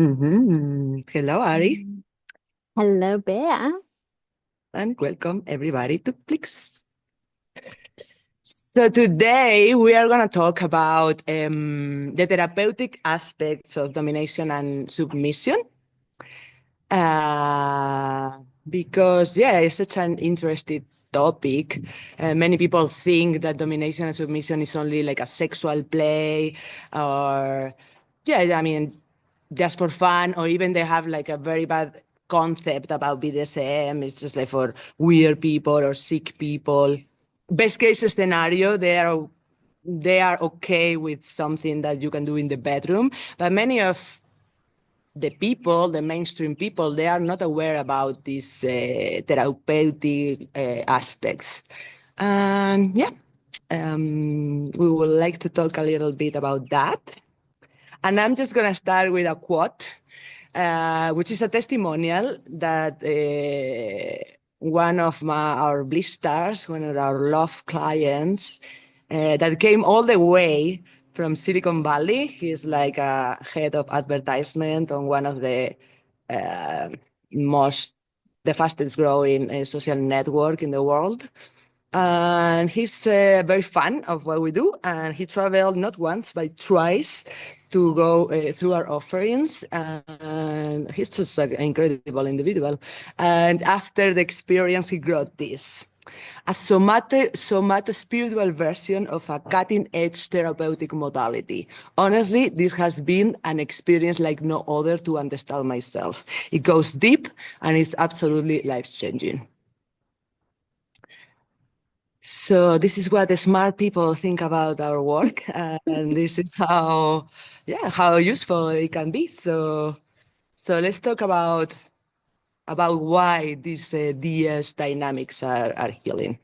Hello, Ari, Mm. Hello, Bea. and welcome everybody to Blixx. So today we are going to talk about the therapeutic aspects of domination and submission. Uh, because, yeah, it's such an interesting topic. Many people think that domination and submission is only like a sexual play, or, yeah, I mean, just for fun, or even they have like a very bad concept about BDSM. It's just like for weird people or sick people. Best case scenario, they are okay with something that you can do in the bedroom, but many of the people, the mainstream people, they are not aware about these therapeutic aspects. And yeah, we would like to talk a little bit about that. And I'm just going to start with a quote, which is a testimonial that one of our Bliss stars, one of our love clients, that came all the way from Silicon Valley. He's like a head of advertisement on one of uh, most, the fastest growing social network in the world. And he's very fan of what we do. And he traveled not once, but twice to go through our offerings. And he's just an incredible individual. And after the experience, he wrote this. A somatic spiritual version of a cutting-edge therapeutic modality. Honestly, this has been an experience like no other to understand myself. It goes deep and it's absolutely life-changing. So this is what the smart people think about our work, and this is how, yeah, how useful it can be. So let's talk about why these DS dynamics are healing.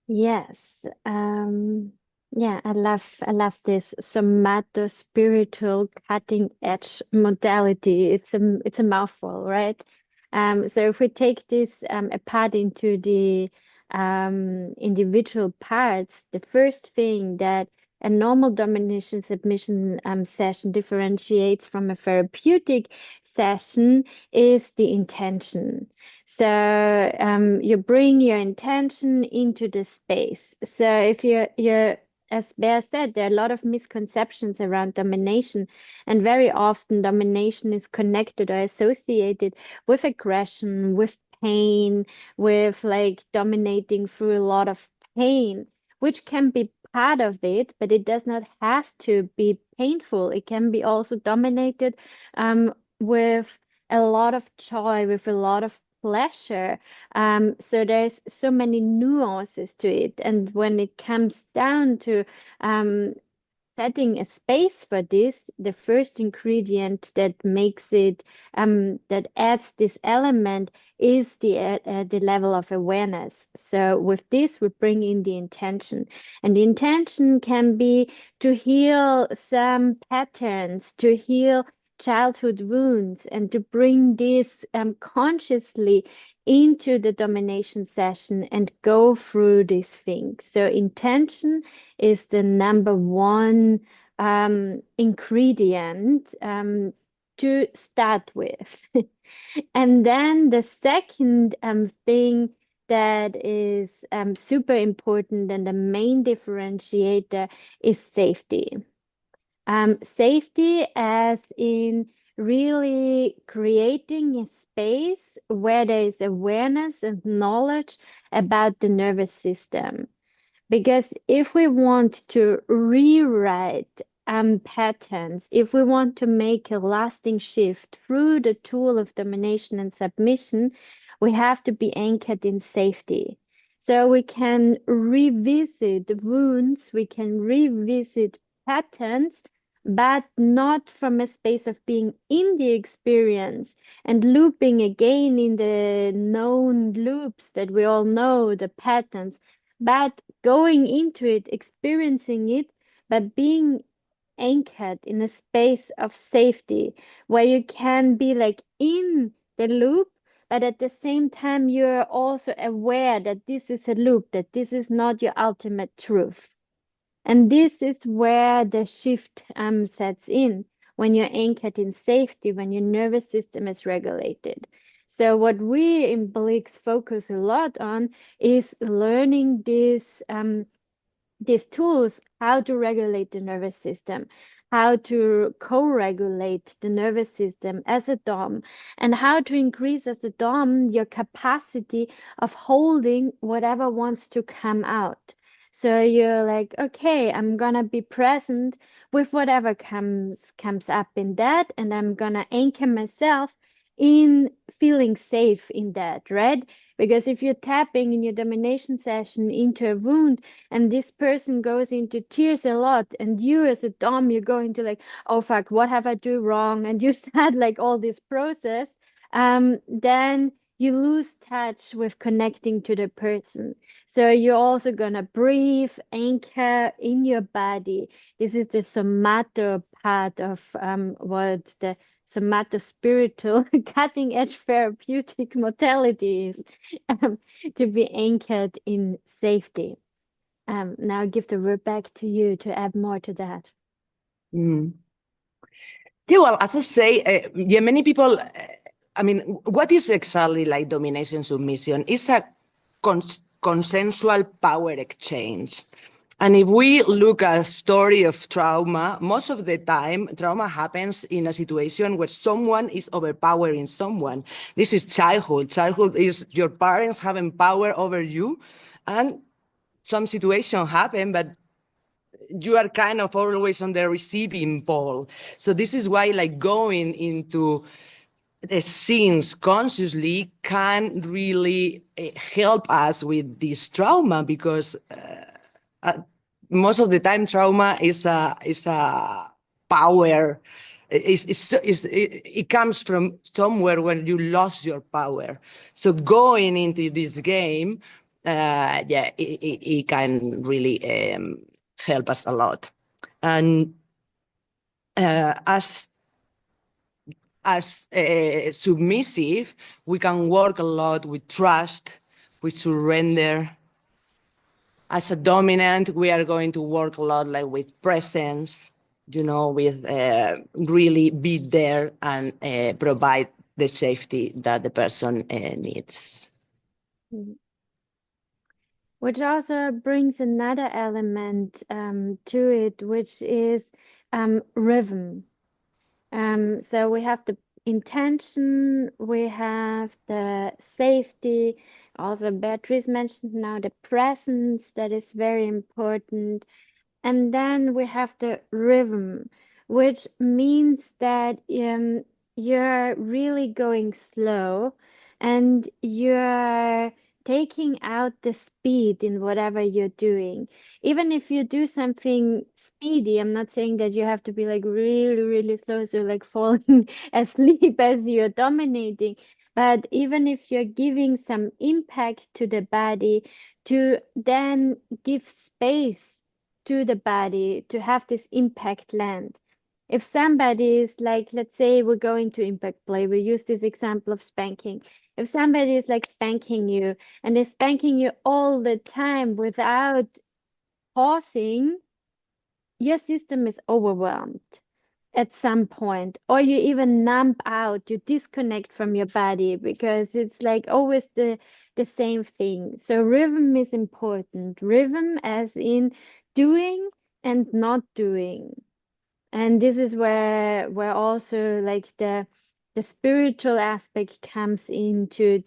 Yes. Yeah, I love this somato-spiritual cutting edge modality. It's a mouthful, right? So if we take this apart into the individual parts, the first thing that a normal domination submission session differentiates from a therapeutic session is the intention. So you bring your intention into the space. So if you're as Bear said, there are a lot of misconceptions around domination, and very often domination is connected or associated with aggression, with pain, with like dominating through a lot of pain, which can be part of it, but it does not have to be painful. It can be also dominated with a lot of joy, with a lot of pleasure. So there's so many nuances to it. And when it comes down to um, setting a space for this, the first ingredient that makes it, that adds this element is the level of awareness. So with this, we bring in the intention. And the intention can be to heal some patterns, to heal childhood wounds, and to bring this consciously into the domination session and go through these things. So intention is the number one ingredient to start with. And then the second thing that is super important and the main differentiator is safety. Safety as in really creating a space where there is awareness and knowledge about the nervous system. Because if we want to rewrite patterns, if we want to make a lasting shift through the tool of domination and submission, we have to be anchored in safety. So we can revisit wounds, we can revisit patterns, but not from a space of being in the experience and looping again in the known loops that we all know, the patterns, but going into it, experiencing it, but being anchored in a space of safety where you can be like in the loop, but at the same time, you're also aware that this is a loop, that this is not your ultimate truth. And this is where the shift sets in, when you're anchored in safety, when your nervous system is regulated. So what we in Blixx focus a lot on is learning these tools, how to regulate the nervous system, how to co-regulate the nervous system as a dom, and how to increase as a dom your capacity of holding whatever wants to come out. So you're like, okay, I'm gonna be present with whatever comes up in that, and I'm gonna anchor myself in feeling safe in that, right? Because if you're tapping in your domination session into a wound, and this person goes into tears a lot, and you as a dom, you're going to like, oh fuck, what have I do wrong, and you start like all this process, then you lose touch with connecting to the person. So you're also gonna breathe, anchor in your body. This is the somato part of what the somato spiritual cutting edge therapeutic modality is, um, to be anchored in safety. Now I give the word back to you to add more to that. Mm. Yeah, well, as I say, yeah, many people, I mean, what is exactly like domination submission? It's a consensual power exchange. And if we look at a story of trauma, most of the time, trauma happens in a situation where someone is overpowering someone. This is childhood. Childhood is your parents having power over you, and some situation happen, but you are kind of always on the receiving pole. So this is why, like, going into the scenes consciously can really help us with this trauma, because uh, most of the time trauma is a power. It comes from somewhere when you lost your power. So going into this game, yeah, it can really help us a lot. And as submissive, we can work a lot with trust, with surrender. As a dominant, we are going to work a lot like with presence, with really be there and provide the safety that the person needs. Mhm. Which also brings another element to it, which is rhythm. So we have the intention, we have the safety. Also, Beatrice mentioned now the presence, that is very important. And then we have the rhythm, which means that you're really going slow, and you're taking out the speed in whatever you're doing. Even if you do something speedy, I'm not saying that you have to be like really, really slow, so like falling asleep as you're dominating. But even if you're giving some impact to the body, to then give space to the body to have this impact land. If somebody is like, let's say we're going to impact play, we use this example of spanking. If somebody is like spanking you, and they're spanking you all the time without pausing, your system is overwhelmed at some point, or you even numb out, you disconnect from your body, because it's like always the same thing. So rhythm is important. Rhythm as in doing and not doing. And this is where also like the spiritual aspect comes in, to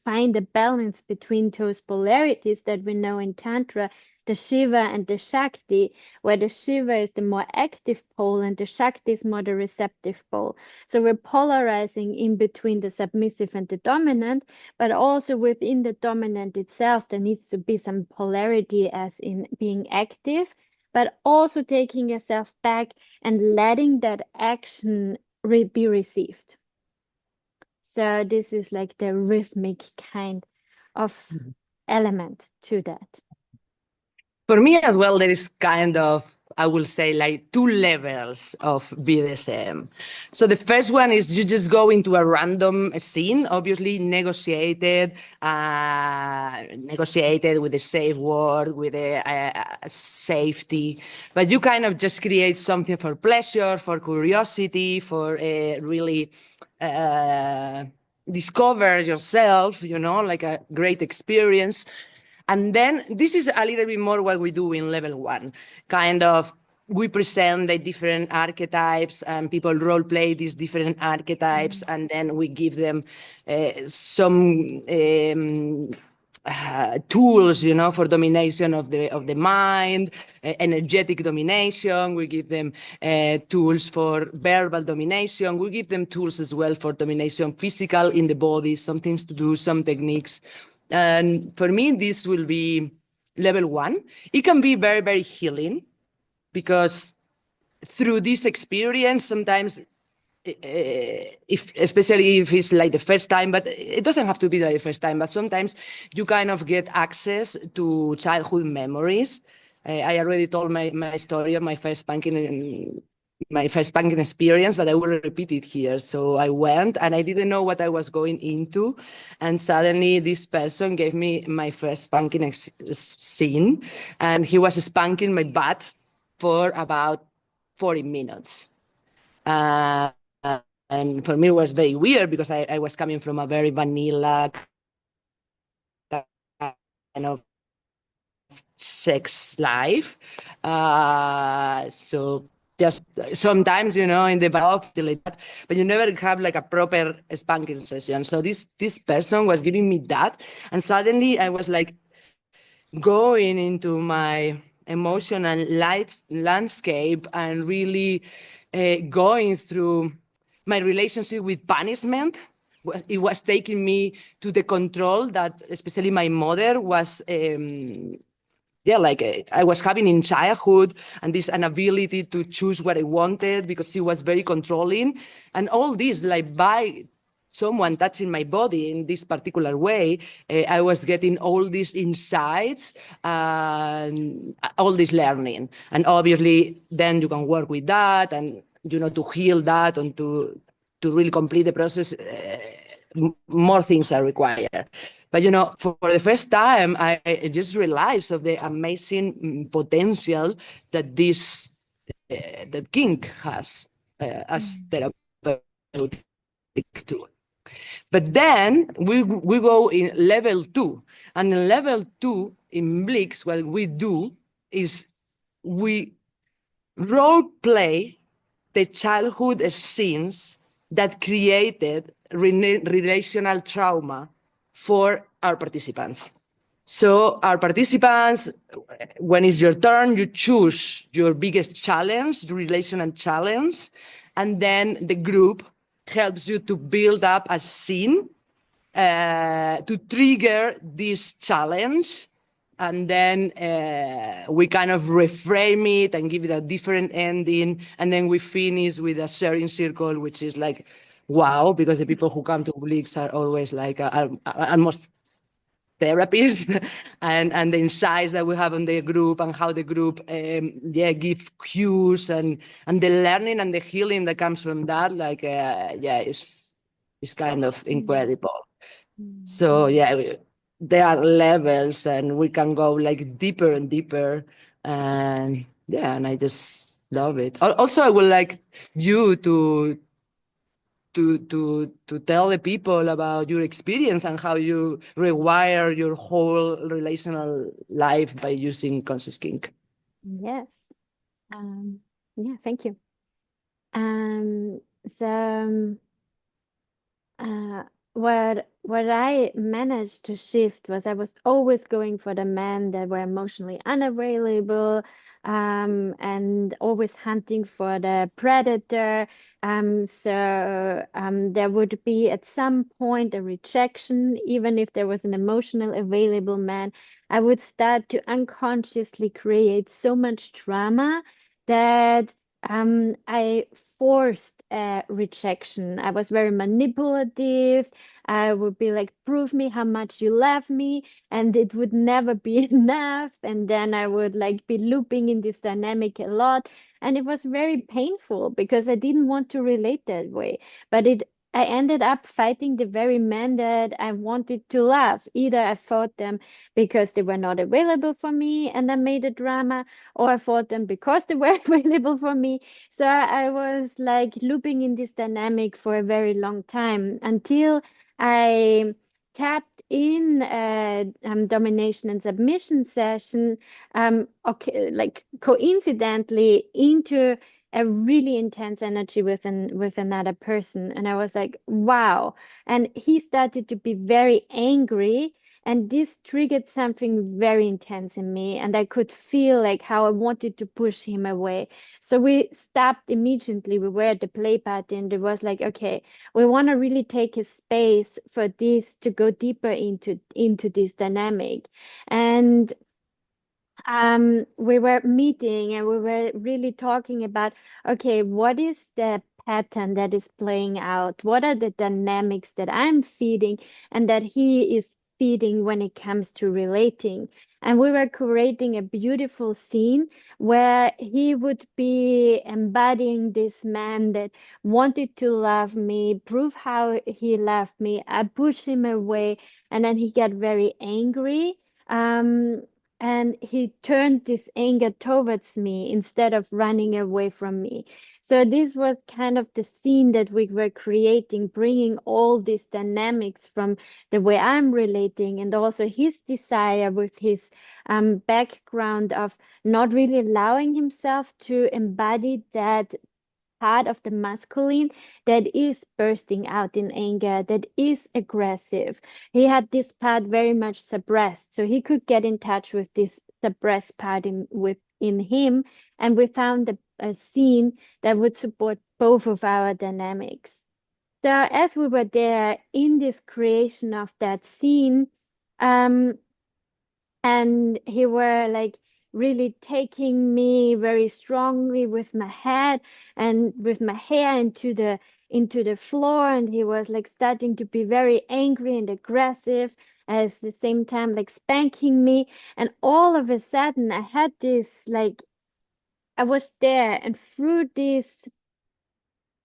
find a balance between those polarities that we know in Tantra, the Shiva and the Shakti, where the Shiva is the more active pole and the Shakti is more the receptive pole. So we're polarizing in between the submissive and the dominant, but also within the dominant itself, there needs to be some polarity, as in being active, but also taking yourself back and letting that action be received. So this is like the rhythmic kind of element to that. For me as well, there is kind of I will say, like two levels of BDSM. So the first one is you just go into a random scene, obviously negotiated with a safe word, with a safety, but you kind of just create something for pleasure, for curiosity, for really discover yourself, like a great experience. And then this is a little bit more what we do in level one. Kind of, we present the different archetypes and people role play these different archetypes, and then we give them some tools, for domination of the mind, energetic domination. We give them tools for verbal domination. We give them tools as well for domination physical in the body, some things to do, some techniques. And for me, this will be level one. It can be very, very healing because through this experience, sometimes, especially if it's like the first time, but it doesn't have to be like the first time, but sometimes you kind of get access to childhood memories. I already told my story of my first spanking experience, but I will repeat it here. So I went and I didn't know what I was going into. And suddenly this person gave me my first spanking scene, and he was spanking my butt for about 40 minutes. And for me, it was very weird because I was coming from a very vanilla kind of sex life. So just sometimes, in the back, like that, but you never have like a proper spanking session. So this person was giving me that, and suddenly I was like going into my emotional landscape and really going through my relationship with punishment. It was taking me to the control that especially my mother was I was having in childhood, and this inability to choose what I wanted because she was very controlling, and all this, like, by someone touching my body in this particular way, I was getting all these insights and all this learning. And obviously, then you can work with that and, to heal that and to really complete the process. More things are required. But, for the first time, I just realized of the amazing potential that that Kink has as therapeutic tool. But then we go in level two. And in level two, in Blixx, what we do is we role play the childhood scenes that created relational trauma for our participants. So our participants, when it's your turn, you choose your biggest challenge, the relational challenge, and then the group helps you to build up a scene to trigger this challenge. And then we kind of reframe it and give it a different ending. And then we finish with a sharing circle, which is like, wow, because the people who come to Blixx are always like almost therapists and the insights that we have on the group and how the group give cues and the learning and the healing that comes from that, like it's kind of incredible. So there are levels and we can go like deeper and deeper, and and I just love it. Also, I would like you to tell the people about your experience and how you rewire your whole relational life by using conscious kink. Yes. Yeah, thank you. Um, so uh, what I managed to shift was I was always going for the men that were emotionally unavailable, and always hunting for the predator. So there would be at some point a rejection, even if there was an emotional available man. I would start to unconsciously create so much trauma that I forced rejection. I was very manipulative. I would be like, prove me how much you love me, and it would never be enough. And then I would like be looping in this dynamic a lot. And it was very painful because I didn't want to relate that way. But I ended up fighting the very men that I wanted to love. Either I fought them because they were not available for me and I made a drama, or I fought them because they were available for me. So I was like looping in this dynamic for a very long time until I tapped in a domination and submission session, okay, like coincidentally into a really intense energy with another person, and I was like, wow. And he started to be very angry, and this triggered something very intense in me, and I could feel like how I wanted to push him away. So we stopped immediately. We were at the play party, and it was like, okay, we want to really take a space for this to go deeper into this dynamic. And we were meeting and we were really talking about, okay, what is the pattern that is playing out? What are the dynamics that I'm feeding and that he is feeding when it comes to relating? And we were creating a beautiful scene where he would be embodying this man that wanted to love me, prove how he loved me. I pushed him away, and then he got very angry. Um, and he turned this anger towards me instead of running away from me. So this was kind of the scene that we were creating, bringing all these dynamics from the way I'm relating and also his desire with his background of not really allowing himself to embody that part of the masculine that is bursting out in anger, that is aggressive. He had this part very much suppressed, so he could get in touch with this suppressed part within him, and we found a scene that would support both of our dynamics. So as we were there in this creation of that scene, um, and he were like really taking me very strongly with my head and with my hair into the floor, and he was like starting to be very angry and aggressive at the same time like spanking me. And all of a sudden I had this like, I was there, and through this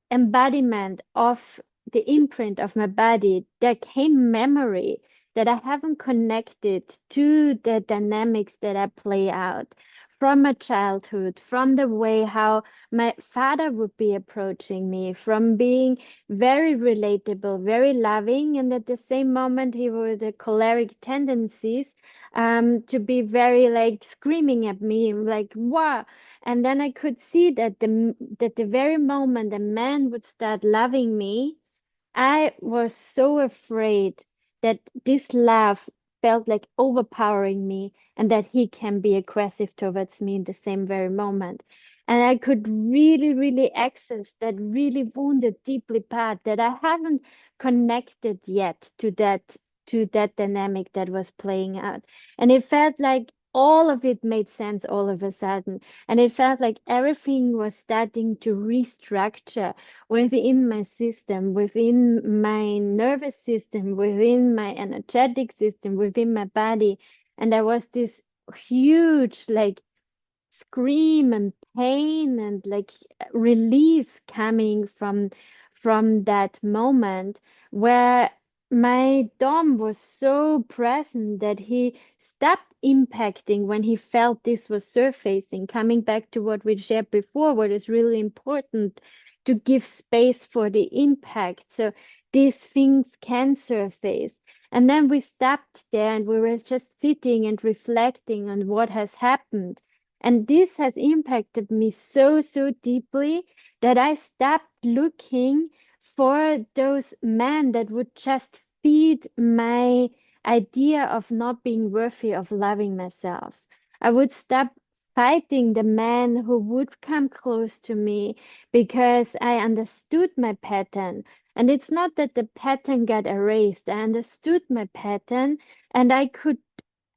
embodiment of the imprint of my body, there came memory that I haven't connected to the dynamics that I play out from my childhood, from the way how my father would be approaching me, from being very relatable, very loving, and at the same moment he was the choleric tendencies to be very like screaming at me, like, wow. And then I could see that the very moment a man would start loving me, I was so afraid that this love felt like overpowering me and that he can be aggressive towards me in the same very moment. And I could really, really access that really wounded deeply part that I haven't connected yet to that dynamic that was playing out. And it felt like all of it made sense all of a sudden. And it felt like everything was starting to restructure within my system, within my nervous system, within my energetic system, within my body. And there was this huge like scream and pain and like release coming from that moment where my dom was so present that he stopped impacting when he felt this was surfacing. Coming back to what we shared before, what is really important to give space for the impact so these things can surface. And then we stopped there and we were just sitting and reflecting on what has happened. And this has impacted me so, so deeply that I stopped looking for those men that would just feed my idea of not being worthy of loving myself. I would stop fighting the man who would come close to me because I understood my pattern. And it's not that the pattern got erased. I understood my pattern, and I could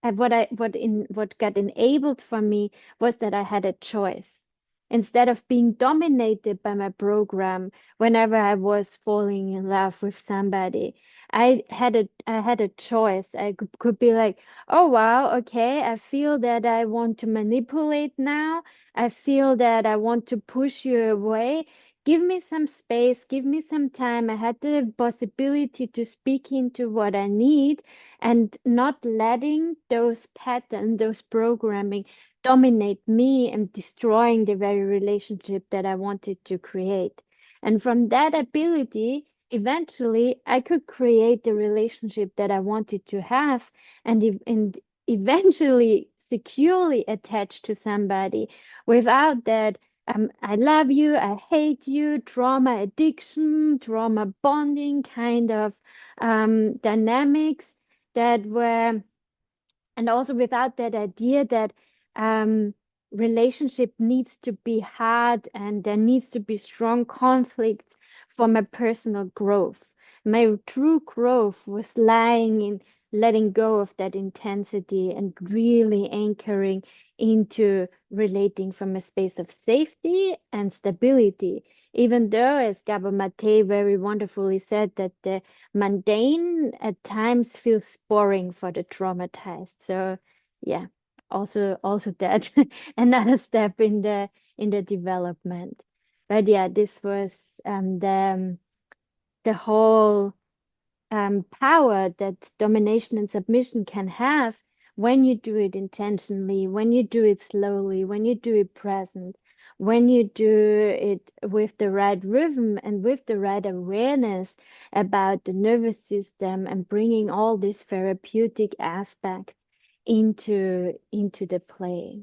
what got enabled for me was that I had a choice. instead of being dominated by my program whenever I was falling in love with somebody. I had a choice. I could be like, oh wow, okay, I feel that I want to manipulate now. I feel that I want to push you away. Give me some space, give me some time. I had the possibility to speak into what I need and not letting those patterns, those programming dominate me and destroying the very relationship that I wanted to create. And from that ability, eventually I could create the relationship that I wanted to have and eventually securely attach to somebody without that I love you, I hate you, trauma addiction, trauma bonding kind of dynamics that were, and also without that idea that um, relationship needs to be hard and there needs to be strong conflicts for my personal growth. My true growth was lying in letting go of that intensity and really anchoring into relating from a space of safety and stability. Even though, as Gabor Mate very wonderfully said, that the mundane at times feels boring for the traumatized. So yeah, also that another step in the development. But yeah, this was the whole power that domination and submission can have when you do it intentionally, when you do it slowly, when you do it present, when you do it with the right rhythm and with the right awareness about the nervous system and bringing all these therapeutic aspects into the play.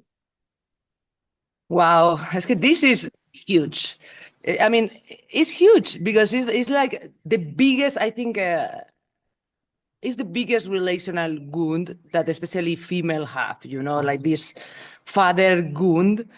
Wow, this is huge. I mean, it's huge because it's like the biggest, I think, it's the biggest relational wound that especially female have, like this father wound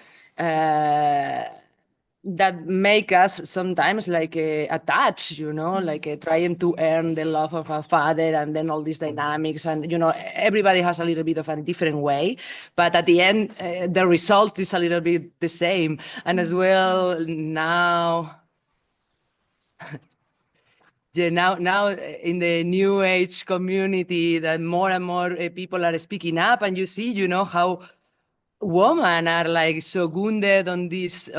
that make us sometimes like attached, like trying to earn the love of a father and then all these dynamics. And, everybody has a little bit of a different way, but at the end, the result is a little bit the same. And as well, now in the new age community that more and more people are speaking up, and you see, how women are like so wounded on this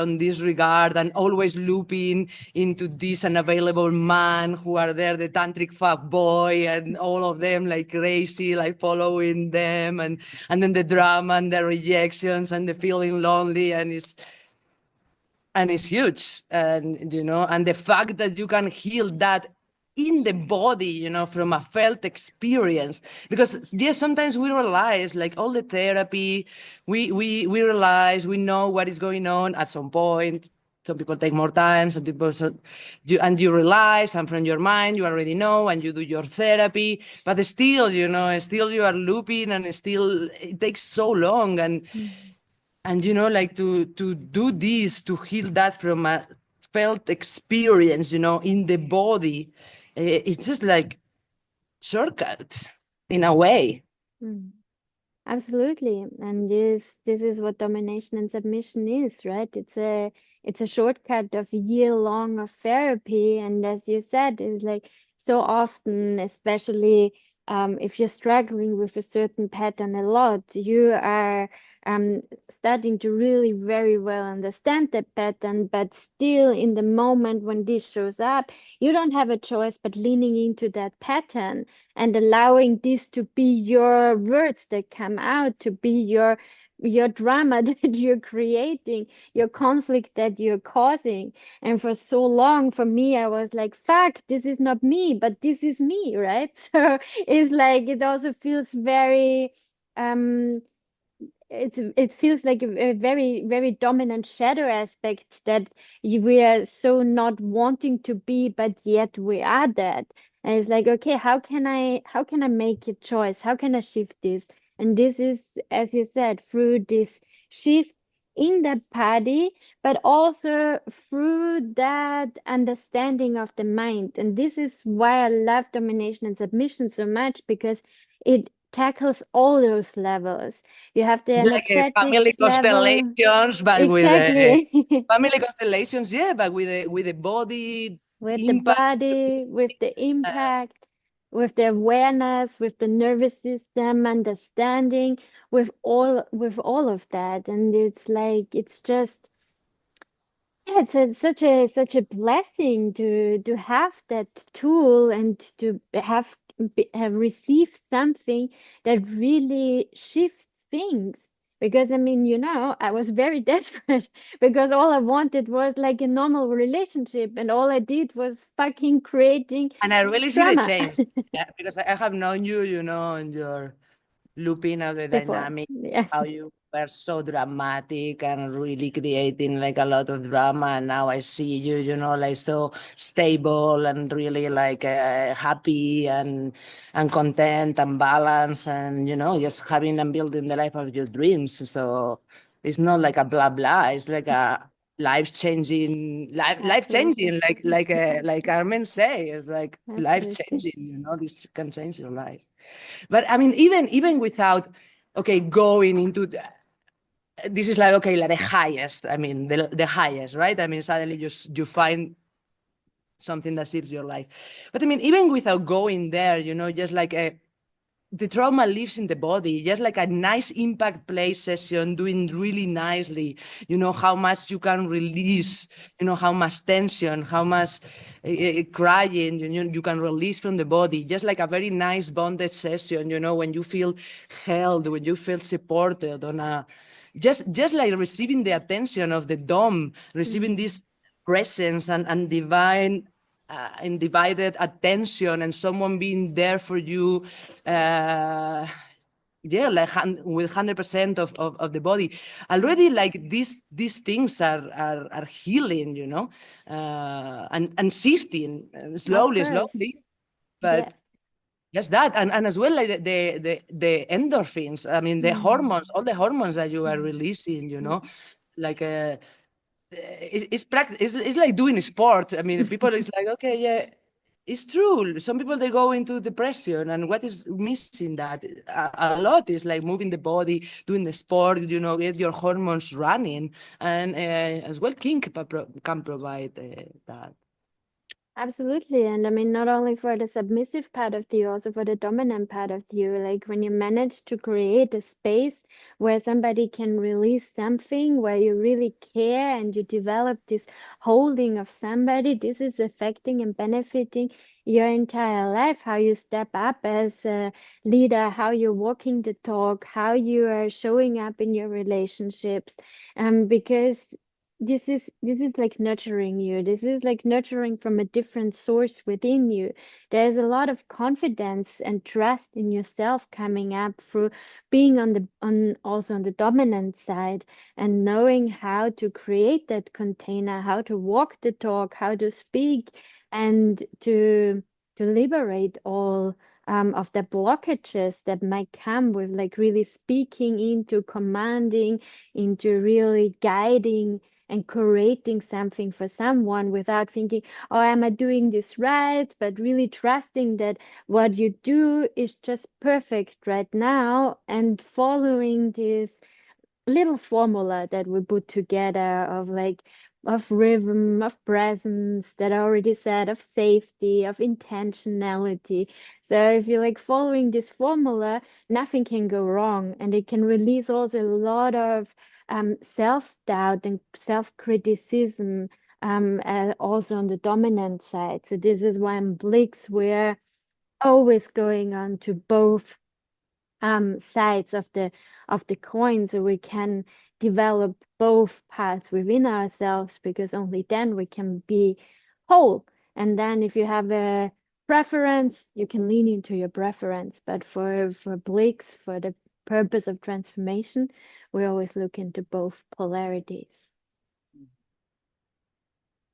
regard and always looping into this unavailable man who are there, the tantric fuck boy, and all of them like crazy, like following them, and then the drama and the rejections and the feeling lonely, and it's huge. And and the fact that you can heal that in the body, from a felt experience. Because yes, sometimes we realize, like, all the therapy, we realize, we know what is going on at some point. Some people take more time, some people, you realize, and from your mind you already know, and you do your therapy, but still, still you are looping, and still it takes so long. And like to do this, to heal that from a felt experience, in the body, it's just like shortcut in a way. Mm. Absolutely. And this is what domination and submission is, right? It's a shortcut of a year long of therapy. And as you said, it's like so often, especially if you're struggling with a certain pattern a lot, you are starting to really very well understand that pattern, but still in the moment when this shows up, you don't have a choice but leaning into that pattern and allowing this to be your words that come out, to be your drama that you're creating, your conflict that you're causing. And for so long, for me, I was like, fuck, this is not me, but this is me, right? So it's like it also feels very um it feels like a very very dominant shadow aspect that we are so not wanting to be, but yet we are that. And it's like, okay, how can I make a choice, how can I shift this? And this is, as you said, through this shift in the body, but also through that understanding of the mind. And this is why I love domination and submission so much, because it tackles all those levels. You have the Like a energetic family level. constellations, but with the Exactly. family constellations, yeah, but with the body With the impact. body, with the Uh, impact, with the awareness, with the nervous system, understanding, with all of that. And it's like it's just yeah, such a blessing to have that tool and to have received something that really shifts things. Because I mean, I was very desperate because all I wanted was like a normal relationship, and all I did was fucking creating and I really see the drama change, yeah, because I have known you, and your looping of the before. dynamic, Yeah, how you were so dramatic and really creating like a lot of drama. And now I see you, like so stable and really like happy and content and balanced and, just having and building the life of your dreams. So it's not like a blah blah. It's like a life absolutely. changing, like Carmen say, it's like life Absolutely. changing. This can change your life. But I mean, even without, okay, going into this is like, okay, like the highest. I mean, the highest, right? I mean, suddenly you find something that suits your life. But I mean, even without going there, just like the trauma lives in the body, just like a nice impact play session doing really nicely, how much you can release, how much tension, how much crying, you can release from the body, just like a very nice bondage session, when you feel held, when you feel supported on a, just like receiving the attention of the dom, receiving Mm. this presence and divine undivided attention and someone being there for you, yeah, like with 100% of the body already, like these things are healing, and shifting Of course. slowly, Yeah. but just that, and as well, like the endorphins, I mean, the Mm. hormones, all the hormones that you are Mm. releasing, Yeah. like it's like doing sport. I mean, people is like, okay, yeah, it's true. Some people they go into depression, and what is missing that a lot is like moving the body, doing the sport, get your hormones running, and as well, kink can provide that. Absolutely. And I mean, not only for the submissive part of you, also for the dominant part of you. Like when you manage to create a space where somebody can release something, where you really care and you develop this holding of somebody, this is affecting and benefiting your entire life. How you step up as a leader, how you're walking the talk, how you are showing up in your relationships. Because this is like nurturing you. This is like nurturing from a different source within you. There's a lot of confidence and trust in yourself coming up through being on the dominant side and knowing how to create that container, how to walk the talk, how to speak, and to liberate all of the blockages that might come with like really speaking into commanding, into really guiding and creating something for someone without thinking, oh, am I doing this right? But really trusting that what you do is just perfect right now and following this little formula that we put together of like of rhythm, of presence that I already said, of safety, of intentionality. So if you're like following this formula, nothing can go wrong, and it can release also a lot of self-doubt and self-criticism, also on the dominant side. So this is why in Blixx we're always going on to both sides of the coin, so we can develop both paths within ourselves, because only then we can be whole. And then if you have a preference, you can lean into your preference. But for Blix, for the purpose of transformation, we always look into both polarities.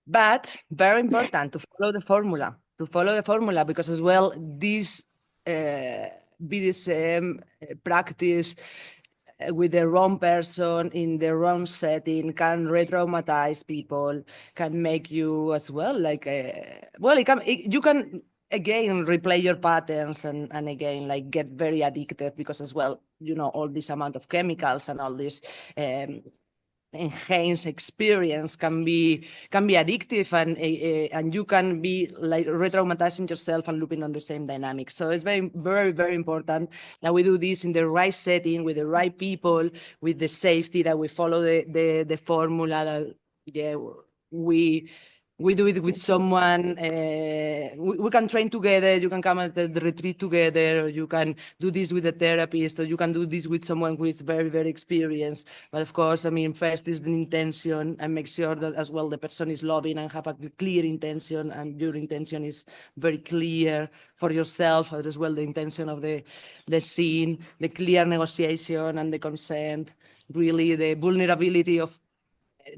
But very important to follow the formula, because as well, this BDSM practice with the wrong person in the wrong setting can re-traumatize people, can make you as well like well, you can again replay your patterns and again like get very addicted, because as well, you know, all this amount of chemicals and all this enhanced experience can be addictive, and you can be like re-traumatizing yourself and looping on the same dynamic. So it's very, very, very important that we do this in the right setting with the right people, with the safety, that we follow the formula, that yeah, we do it with someone. We can train together. You can come at the retreat together, or you can do this with a therapist, or you can do this with someone who is very, very experienced. But of course, I mean, first is the intention, and make sure that as well the person is loving and have a clear intention, and your intention is very clear for yourself, as well the intention of the scene, the clear negotiation and the consent, really the vulnerability of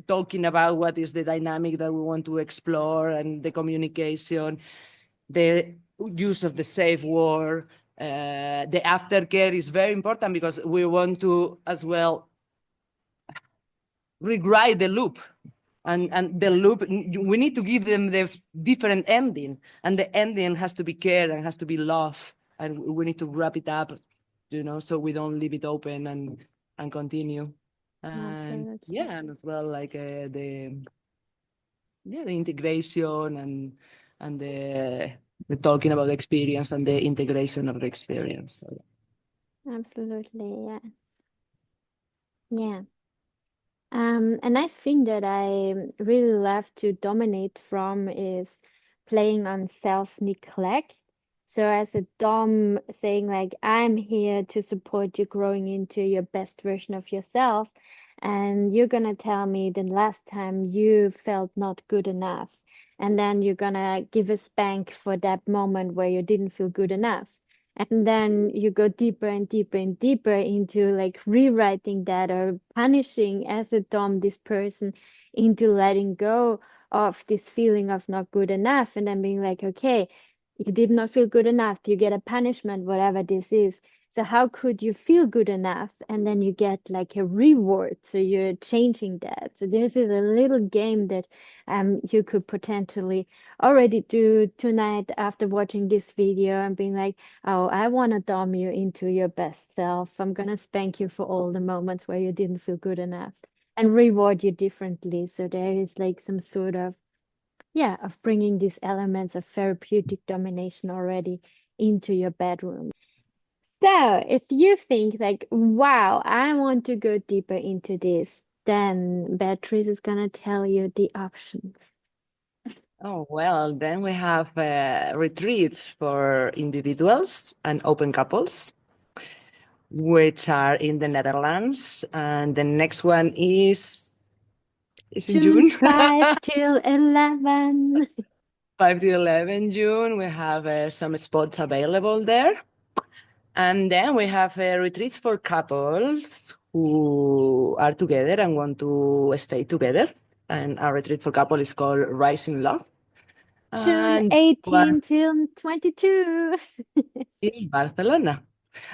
talking about what is the dynamic that we want to explore, and the communication, the use of the safe word. The aftercare is very important, because we want to as well rewrite the loop. And the loop, we need to give them the different ending, and the ending has to be care and has to be love, and we need to wrap it up, you know, so we don't leave it open and continue. And Absolutely. yeah, and as well like the integration and the talking about the experience and the integration of the experience. So, Absolutely. Yeah. Yeah. A nice thing that I really love to dominate from is playing on self-neglect. So as a dom saying like, I'm here to support you growing into your best version of yourself, and you're gonna tell me the last time you felt not good enough, and then you're gonna give a spank for that moment where you didn't feel good enough. And then you go deeper and deeper and deeper into like rewriting that, or punishing as a dom this person into letting go of this feeling of not good enough, and then being like, okay, you did not feel good enough, you get a punishment, whatever this is. So how could you feel good enough? And then you get like a reward. So you're changing that. So this is a little game that you could potentially already do tonight after watching this video and being like, oh, I want to dom you into your best self. I'm gonna spank you for all the moments where you didn't feel good enough, and reward you differently. So there is like some sort of, yeah, of bringing these elements of therapeutic domination already into your bedroom. So if you think like, wow, I want to go deeper into this, then Beatrice is gonna tell you the options. oh, well, then we have retreats for individuals and open couples, which are in the Netherlands. And the next one is in June June. 5 till 11. 5 to 11 June, we have some spots available there. And then we have retreats for couples who are together and want to stay together. And our retreat for couple is called Rising Love. June And one 18 till 22. in Barcelona.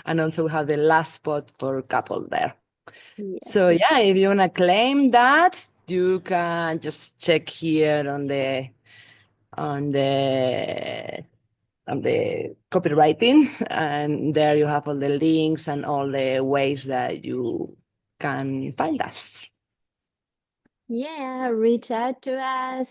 And also we have the last spot for couple there. So Yes. yeah, if you want to claim that, you can just check here on the on the copywriting, and there you have all the links and all the ways that you can find us. Yeah, reach out to us.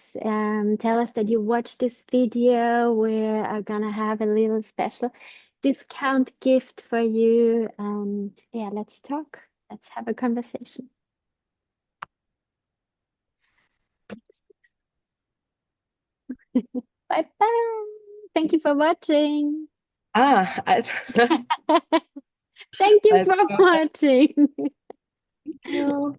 Tell us that you watched this video. We are gonna have a little special discount gift for you. And yeah, let's talk. Let's have a conversation. Bye bye. Thank you for watching. Ah, Thank you I for thought that watching. you.